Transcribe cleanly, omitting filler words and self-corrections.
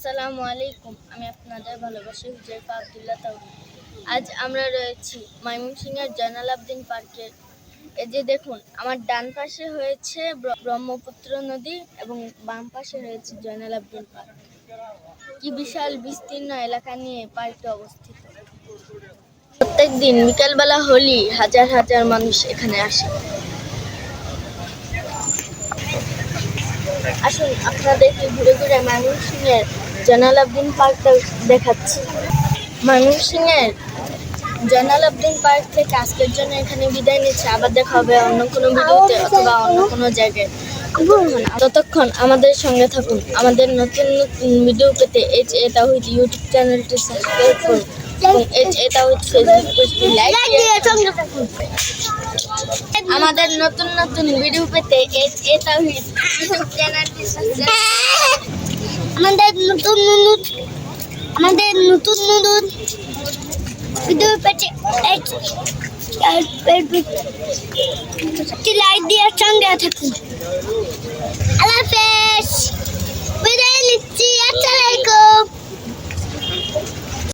আসসালামু আলাইকুম। আমি আপনাদের ভালোবাসি হুজাইফা আব্দুল্লাহ তাওহীদ। আজ আমরা রয়েছি ময়মনসিংহের জয়নাল আবদিন পার্কের। এই যে দেখুন, আমার ডান পাশে হয়েছে ব্রহ্মপুত্র নদী এবং বাম পাশে রয়েছে জয়নাল আবদিন পার্ক। কি বিশাল বিস্তীর্ণ এলাকা নিয়ে পার্কটি অবস্থিত। প্রত্যেক দিন বিকালবেলা হলেই হাজার হাজার মানুষ এখানে আসে। আসুন আপনাদেরকে ঘুরে ঘুরে ময়মনসিংহের জয়নাল আবদিন পার্কটা দেখাচ্ছি। ময়মনসিংহের জয়নাল আবদিন পার্ক থেকে আজকের জন্য এখানে বিদায় নিচ্ছে। আবার দেখা হবে অন্য কোনো ভিডিওতে অথবা অন্য কোনো জায়গায়। ততক্ষণ আমাদের সঙ্গে থাকুন। আমাদের নতুন নতুন ভিডিও পেতে HA তাওহীদ ইউটিউব চ্যানেলটি সাবস্ক্রাইব করুন এবং HA তাওহীদ ফেসবুক পেজটি লাইক দিয়ে সঙ্গে থাকুন। আমাদের নতুন নতুন ভিডিও পেতে HA তাওহীদ ইউটিউব চ্যানেলটি সাবস্ক্রাইব আমাদের নতুন ভিডিও পেতে লাইক দিয়ে সঙ্গে থাকুন। আল্লাহ হাফেজ।